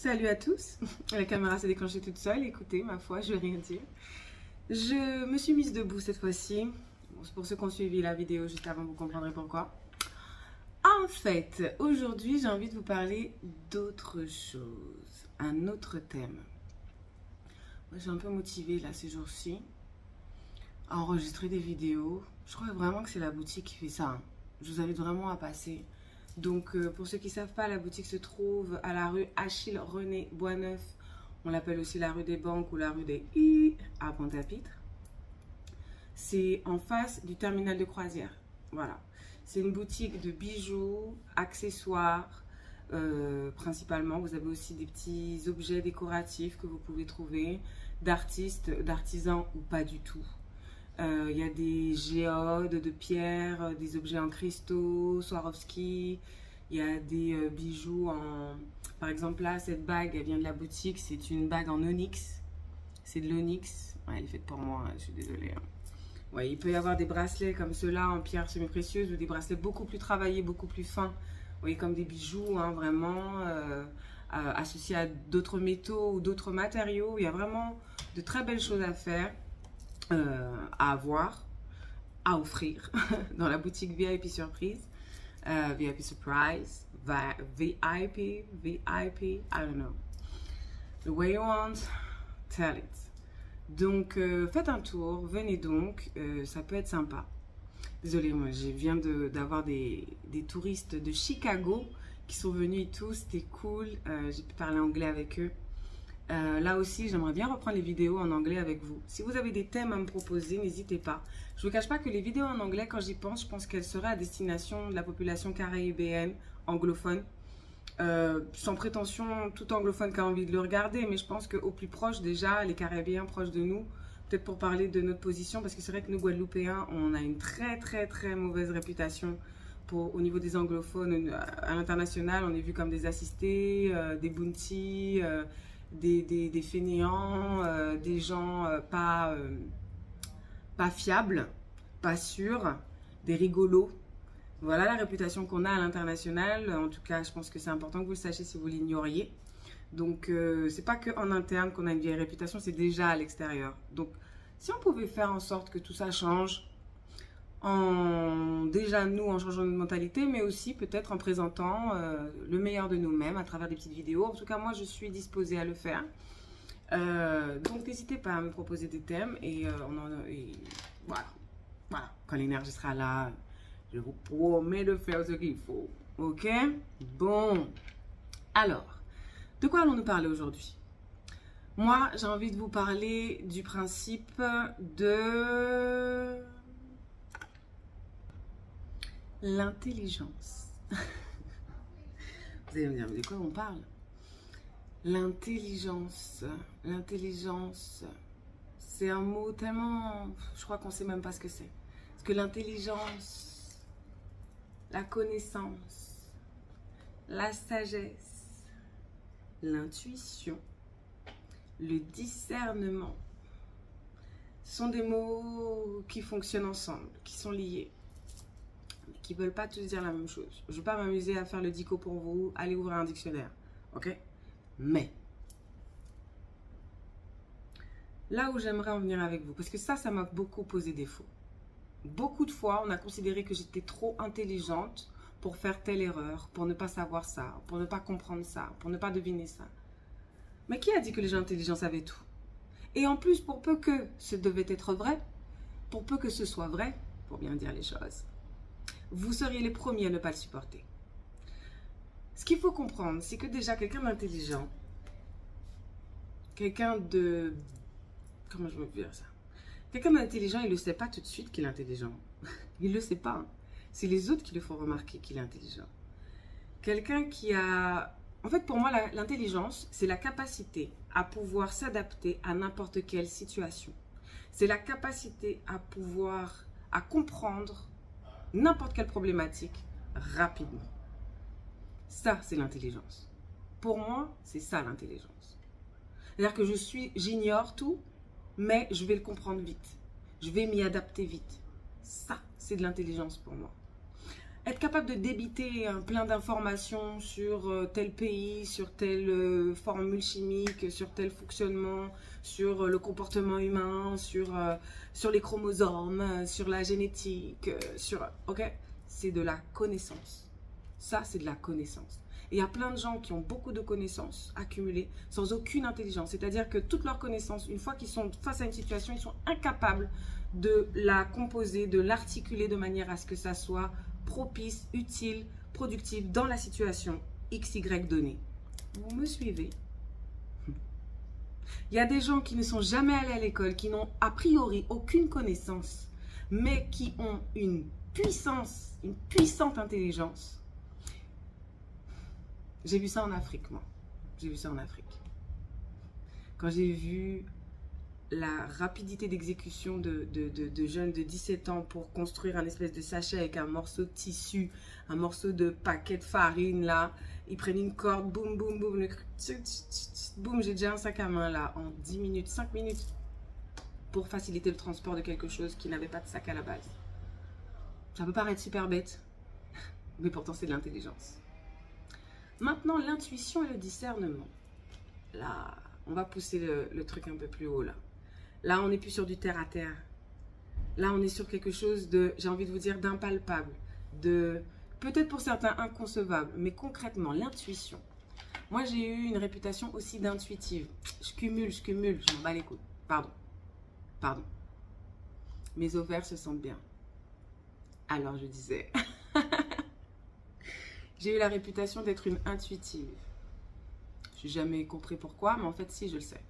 Salut à tous. La caméra s'est déclenchée toute seule. Écoutez, ma foi, je vais rien dire. Je me suis mise debout cette fois-ci. Bon, pour ceux qui ont suivi la vidéo juste avant, vous comprendrez pourquoi. En fait, aujourd'hui, j'ai envie de vous parler d'autre chose. Un autre thème. Moi, je suis un peu motivée là ces jours-ci à enregistrer des vidéos. Je crois vraiment que c'est la boutique qui fait ça. Hein. Je vous invite vraiment à passer. Donc, pour ceux qui ne savent pas, la boutique se trouve à la rue Achille René Boisneuf. On l'appelle aussi la rue des Banques ou la rue des I à Pointe-à-Pitre. C'est en face du terminal de croisière. Voilà. C'est une boutique de bijoux, accessoires, principalement. Vous avez aussi des petits objets décoratifs que vous pouvez trouver, d'artistes, d'artisans ou pas du tout. Il y a des géodes de pierre, des objets en cristaux, Swarovski. Il y a des bijoux en... Par exemple là, cette bague, elle vient de la boutique. C'est une bague en onyx. C'est de l'onyx. Ouais, elle est faite pour moi, je suis désolée. Hein. Ouais, il peut y avoir des bracelets comme ceux-là en pierre semi-précieuse ou des bracelets beaucoup plus travaillés, beaucoup plus fins. Vous voyez, comme des bijoux, hein, vraiment associés à d'autres métaux ou d'autres matériaux. Il y a vraiment de très belles choses à faire. À avoir, à offrir dans la boutique VIP Surprise, VIP Surprise, VIP, I don't know. The way you want, tell it. Donc, faites un tour, venez donc, ça peut être sympa. Désolée, moi, je viens d'avoir des touristes de Chicago qui sont venus et tout, c'était cool, j'ai pu parler anglais avec eux. Là aussi, j'aimerais bien reprendre les vidéos en anglais avec vous. Si vous avez des thèmes à me proposer, n'hésitez pas. Je ne vous cache pas que les vidéos en anglais, quand j'y pense, je pense qu'elles seraient à destination de la population caribéenne, anglophone. Sans prétention, tout anglophone qui a envie de le regarder, mais je pense qu'au plus proche déjà, les Caribéens proches de nous, peut-être pour parler de notre position, parce que c'est vrai que nous, Guadeloupéens, on a une très mauvaise réputation au niveau des anglophones. À l'international, on est vu comme des assistés, des bounties... des fainéants, des gens pas fiables, pas sûrs, des rigolos. Voilà la réputation qu'on a à l'international. En tout cas, je pense que c'est important que vous le sachiez si vous l'ignoriez. Donc, c'est pas qu'en interne qu'on a une vieille réputation, c'est déjà à l'extérieur. Donc, si on pouvait faire en sorte que tout ça change, déjà nous en changeant notre mentalité, mais aussi peut-être en présentant le meilleur de nous-mêmes à travers des petites vidéos. En tout cas, moi, je suis disposée à le faire. Donc, n'hésitez pas à me proposer des thèmes et voilà. Quand l'énergie sera là, je vous promets de faire ce qu'il faut. Ok? Bon. Alors, de quoi allons-nous parler aujourd'hui? Moi, j'ai envie de vous parler du principe de... l'intelligence. Vous allez me dire, mais de quoi on parle? L'intelligence. L'intelligence, c'est un mot tellement... Je crois qu'on ne sait même pas ce que c'est. Parce que l'intelligence, la connaissance, la sagesse, l'intuition, le discernement, ce sont des mots qui fonctionnent ensemble, qui sont liés. Qui ne veulent pas tous dire la même chose. Je ne vais pas m'amuser à faire le dico pour vous. Allez ouvrir un dictionnaire. Ok? Mais, là où j'aimerais en venir avec vous, parce que ça m'a beaucoup posé défaut. Beaucoup de fois, on a considéré que j'étais trop intelligente pour faire telle erreur, pour ne pas savoir ça, pour ne pas comprendre ça, pour ne pas deviner ça. Mais qui a dit que les gens intelligents savaient tout? Et en plus, pour peu que ce devait être vrai, pour peu que ce soit vrai, pour bien dire les choses, vous seriez les premiers à ne pas le supporter. Ce qu'il faut comprendre, c'est que déjà quelqu'un d'intelligent, quelqu'un de... Comment je veux dire ça? Quelqu'un d'intelligent, il ne le sait pas tout de suite qu'il est intelligent. Il ne le sait pas. Hein. C'est les autres qui le font remarquer qu'il est intelligent. Quelqu'un qui a... En fait, pour moi, l'intelligence, c'est la capacité à pouvoir s'adapter à n'importe quelle situation. C'est la capacité à pouvoir, à comprendre n'importe quelle problématique rapidement. Ça, c'est l'intelligence. Pour moi, c'est ça l'intelligence. C'est-à-dire que j'ignore tout, mais je vais le comprendre vite. Je vais m'y adapter vite. Ça, c'est de l'intelligence pour moi. être capable de débiter plein d'informations sur tel pays, sur telle formule chimique, sur tel fonctionnement, sur le comportement humain, sur les chromosomes, sur la génétique, ok, c'est de la connaissance. Ça, c'est de la connaissance. Et il y a plein de gens qui ont beaucoup de connaissances accumulées sans aucune intelligence. C'est-à-dire que toutes leurs connaissances, une fois qu'ils sont face à une situation, ils sont incapables de la composer, de l'articuler de manière à ce que ça soit propice, utile, productif dans la situation XY donnée. Vous me suivez? Il y a des gens qui ne sont jamais allés à l'école, qui n'ont a priori aucune connaissance, mais qui ont une puissance, une puissante intelligence. J'ai vu ça en Afrique, moi. J'ai vu ça en Afrique. Quand j'ai vu la rapidité d'exécution de jeunes de 17 ans pour construire un espèce de sachet avec un morceau de tissu, un morceau de paquet de farine, là. Ils prennent une corde, boum, boum, boum, boum, j'ai déjà un sac à main, là, en 10 minutes, 5 minutes, pour faciliter le transport de quelque chose qui n'avait pas de sac à la base. Ça peut paraître super bête, mais pourtant c'est de l'intelligence. Maintenant, l'intuition et le discernement. Là, on va pousser le truc un peu plus haut, là. Là, on n'est plus sur du terre à terre. Là, on est sur quelque chose de, j'ai envie de vous dire, d'impalpable, de, peut-être pour certains, inconcevable, mais concrètement, l'intuition. Moi, j'ai eu une réputation aussi d'intuitive. Je cumule, je m'en bats les couilles. Pardon. Mes ovaires se sentent bien. Alors, je disais... J'ai eu la réputation d'être une intuitive. Je n'ai jamais compris pourquoi, mais en fait, si, je le sais.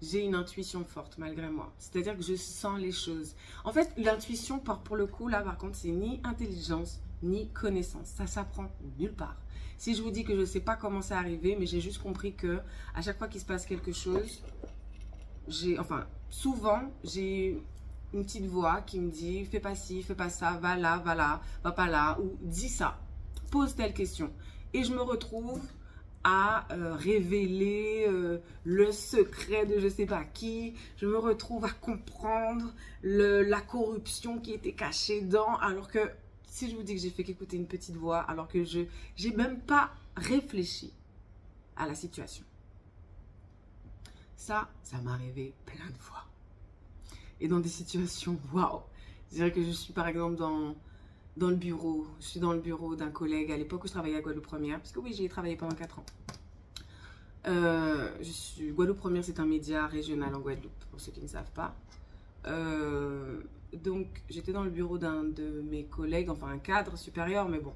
J'ai une intuition forte, malgré moi. C'est-à-dire que je sens les choses. En fait, l'intuition, pour le coup, là, par contre, c'est ni intelligence, ni connaissance. Ça s'apprend nulle part. Si je vous dis que je ne sais pas comment c'est arrivé, mais j'ai juste compris que à chaque fois qu'il se passe quelque chose, souvent, j'ai une petite voix qui me dit « Fais pas ci, fais pas ça, va là, va pas là » ou « Dis ça ». Pose telle question et je me retrouve à révéler le secret de je sais pas qui, je me retrouve à comprendre la corruption qui était cachée dans, alors que si je vous dis que j'ai fait qu'écouter une petite voix, alors que je n'ai même pas réfléchi à la situation. Ça m'est arrivé plein de fois. Et dans des situations, waouh. C'est-à-dire que je suis par exemple dans le bureau, je suis dans le bureau d'un collègue à l'époque où je travaillais à Guadeloupe Première, parce que oui, j'y ai travaillé pendant 4 ans. Guadeloupe Première, c'est un média régional en Guadeloupe, pour ceux qui ne savent pas. Donc, j'étais dans le bureau d'un de mes collègues, enfin un cadre supérieur, mais bon,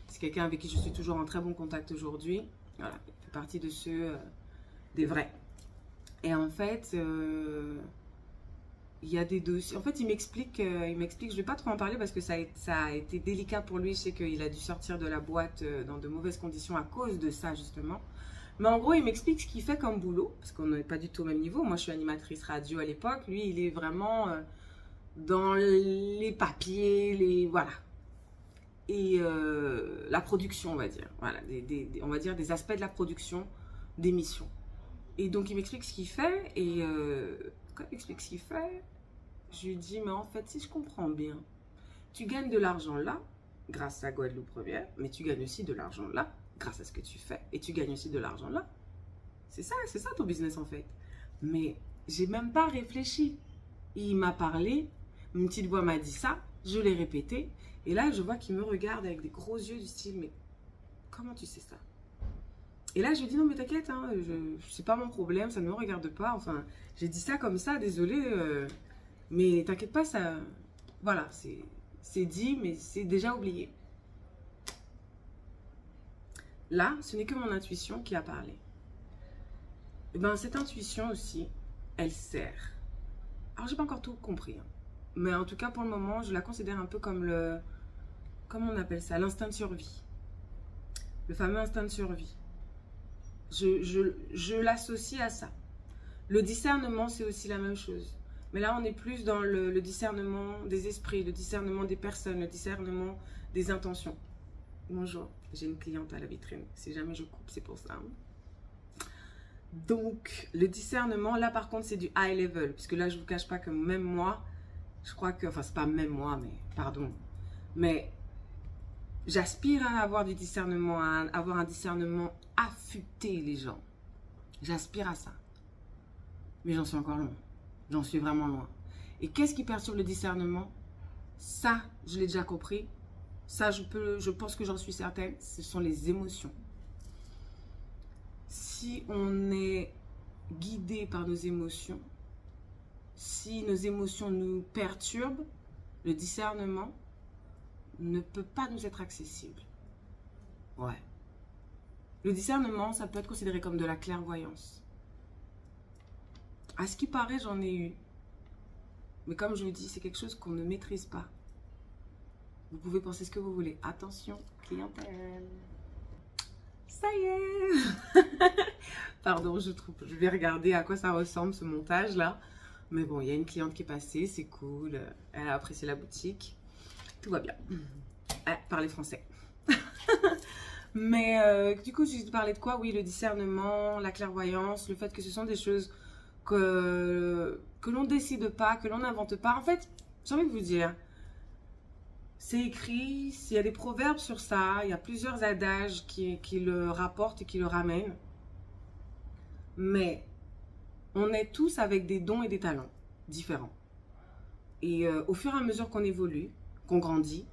c'est quelqu'un avec qui je suis toujours en très bon contact aujourd'hui. Voilà, il fait partie de ceux, des vrais. Et en fait... il y a des dossiers. En fait, il m'explique, je ne vais pas trop en parler parce que ça a été délicat pour lui. Je sais qu'il a dû sortir de la boîte dans de mauvaises conditions à cause de ça, justement. Mais en gros, il m'explique ce qu'il fait comme boulot, parce qu'on n'est pas du tout au même niveau. Moi, je suis animatrice radio à l'époque. Lui, il est vraiment dans les papiers, voilà. Et la production, on va dire. Voilà, on va dire des aspects de la production d'émissions. Et donc, il m'explique ce qu'il fait et... quand il explique ce qu'il fait, je lui dis, mais en fait, si je comprends bien, tu gagnes de l'argent là, grâce à Guadeloupe Première, mais tu gagnes aussi de l'argent là, grâce à ce que tu fais, et tu gagnes aussi de l'argent là. C'est ça ton business en fait. Mais j'ai même pas réfléchi. Il m'a parlé, une petite voix m'a dit ça, je l'ai répété, et là, je vois qu'il me regarde avec des gros yeux du style, mais comment tu sais ça? Et là, je lui dis, non, mais t'inquiète, hein, c'est pas mon problème, ça ne me regarde pas. Enfin, j'ai dit ça comme ça, désolé, mais t'inquiète pas, ça... Voilà, c'est dit, mais c'est déjà oublié. Là, ce n'est que mon intuition qui a parlé. Et ben, cette intuition aussi, elle sert. Alors, j'ai pas encore tout compris, hein, mais en tout cas, pour le moment, je la considère un peu comme comment on appelle ça? L'instinct de survie. Le fameux instinct de survie. Je l'associe à ça. Le discernement, c'est aussi la même chose. Mais là, on est plus dans le discernement des esprits, le discernement des personnes, le discernement des intentions. Bonjour, j'ai une cliente à la vitrine. Si jamais je coupe, c'est pour ça. Donc, le discernement, là, par contre, c'est du high level. Puisque là, je ne vous cache pas que même moi, je crois que... Enfin, c'est pas même moi, mais... Pardon. Mais J'aspire à avoir du discernement, à avoir un discernement affûté, les gens. J'aspire à ça. Mais j'en suis encore loin. J'en suis vraiment loin. Et qu'est-ce qui perturbe le discernement? Ça, je l'ai déjà compris. Ça, je pense que j'en suis certaine. Ce sont les émotions. Si on est guidé par nos émotions, si nos émotions nous perturbent, le discernement ne peut pas nous être accessible. Ouais. Le discernement, ça peut être considéré comme de la clairvoyance. À ce qui paraît, j'en ai eu. Mais comme je vous dis, c'est quelque chose qu'on ne maîtrise pas. Vous pouvez penser ce que vous voulez. Attention, clientèle. Ça y est. Pardon, je vais regarder à quoi ça ressemble ce montage-là. Mais bon, il y a une cliente qui est passée, c'est cool. Elle a apprécié la boutique. Tout va bien. Elle parlait français. Mais du coup, je parlais de quoi? Oui, le discernement, la clairvoyance, le fait que ce sont des choses que l'on décide pas, que l'on n'invente pas. En fait, j'ai envie de vous dire, c'est écrit, il y a des proverbes sur ça, il y a plusieurs adages qui le rapportent et qui le ramènent. Mais on est tous avec des dons et des talents différents. Et au fur et à mesure qu'on évolue, qu'on grandit,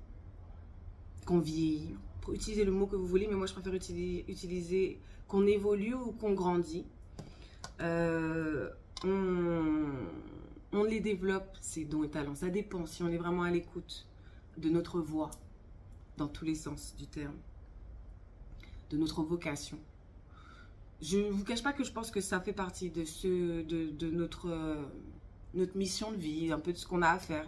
qu'on vieillit, pour utiliser le mot que vous voulez, mais moi je préfère utiliser qu'on évolue ou qu'on grandit, on les développe, ces dons et talents. Ça dépend si on est vraiment à l'écoute de notre voix, dans tous les sens du terme, de notre vocation. Je ne vous cache pas que je pense que ça fait partie de notre mission de vie, un peu de ce qu'on a à faire.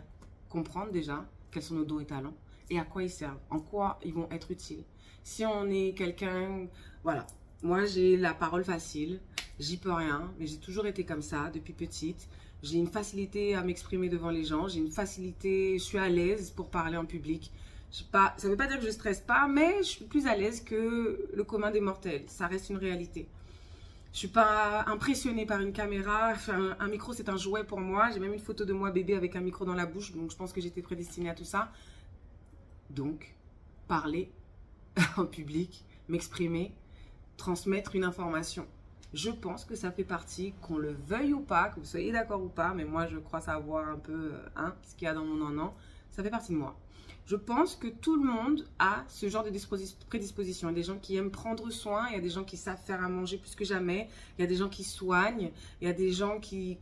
Comprendre déjà quels sont nos dons et talents et à quoi ils servent, en quoi ils vont être utiles. Si on est quelqu'un, voilà, moi j'ai la parole facile, j'y peux rien, mais j'ai toujours été comme ça depuis petite. J'ai une facilité à m'exprimer devant les gens, j'ai une facilité, je suis à l'aise pour parler en public. Ça ne veut pas dire que je ne stresse pas, mais je suis plus à l'aise que le commun des mortels, ça reste une réalité. Je ne suis pas impressionnée par une caméra, enfin, un micro c'est un jouet pour moi, j'ai même une photo de moi bébé avec un micro dans la bouche, donc je pense que j'étais prédestinée à tout ça. Donc, parler en public, m'exprimer, transmettre une information. Je pense que ça fait partie, qu'on le veuille ou pas, que vous soyez d'accord ou pas, mais moi je crois savoir un peu ce qu'il y a dans mon non-non, ça fait partie de moi. Je pense que tout le monde a ce genre de prédisposition. Il y a des gens qui aiment prendre soin, il y a des gens qui savent faire à manger plus que jamais, il y a des gens qui soignent, il y a des gens qui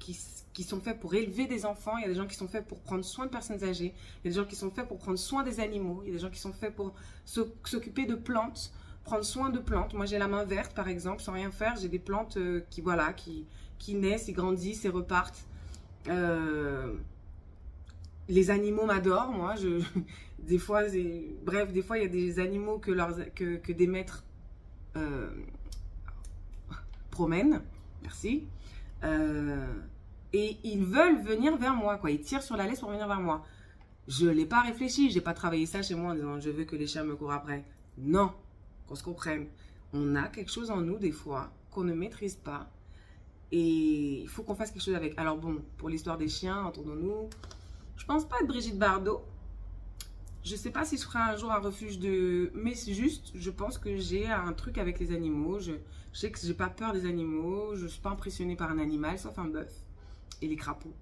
sont faits pour élever des enfants, il y a des gens qui sont faits pour prendre soin de personnes âgées, il y a des gens qui sont faits pour prendre soin des animaux, il y a des gens qui sont faits pour s'occuper de plantes, prendre soin de plantes. Moi j'ai la main verte par exemple, sans rien faire, j'ai des plantes qui naissent, et grandissent et repartent. Les animaux m'adorent, moi. Des fois, bref, des fois, il y a des animaux que des maîtres promènent. Merci. Et ils veulent venir vers moi, quoi. Ils tirent sur la laisse pour venir vers moi. Je ne l'ai pas réfléchi. Je n'ai pas travaillé ça chez moi en disant je veux que les chiens me courent après. Non, qu'on se comprenne. On a quelque chose en nous, des fois, qu'on ne maîtrise pas. Et il faut qu'on fasse quelque chose avec. Alors bon, pour l'histoire des chiens, entendons-nous. Je pense pas être Brigitte Bardot. Je sais pas si je ferai un jour un refuge de... Mais c'est juste, je pense que j'ai un truc avec les animaux. Je sais que j'ai pas peur des animaux. Je suis pas impressionnée par un animal, sauf un bœuf. Et les crapauds.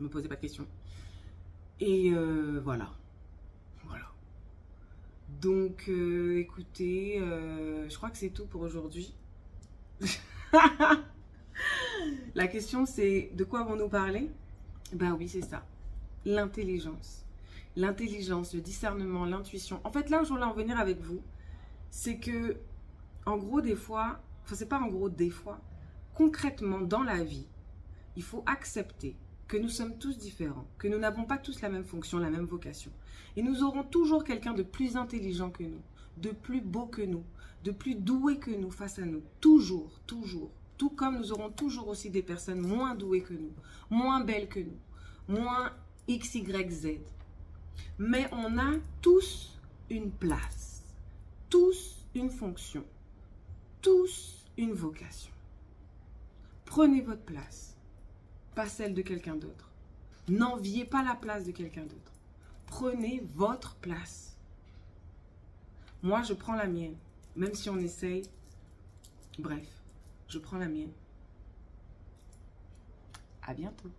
Ne me posez pas de questions. Et voilà. Voilà. Donc, écoutez, je crois que c'est tout pour aujourd'hui. La question, c'est de quoi vont-nous parler? Ben oui, c'est ça. L'intelligence. L'intelligence, le discernement, l'intuition. En fait, là où je voulais en venir avec vous, c'est que, en gros, des fois, enfin, c'est pas en gros, des fois, concrètement, dans la vie, il faut accepter que nous sommes tous différents, que nous n'avons pas tous la même fonction, la même vocation. Et nous aurons toujours quelqu'un de plus intelligent que nous, de plus beau que nous, de plus doué que nous face à nous. Toujours, toujours. Tout comme nous aurons toujours aussi des personnes moins douées que nous, moins belles que nous, moins X, Y, Z. Mais on a tous une place, tous une fonction, tous une vocation. Prenez votre place, pas celle de quelqu'un d'autre. N'enviez pas la place de quelqu'un d'autre. Prenez votre place. Moi, je prends la mienne. Même si on essaye. Bref, je prends la mienne. À bientôt.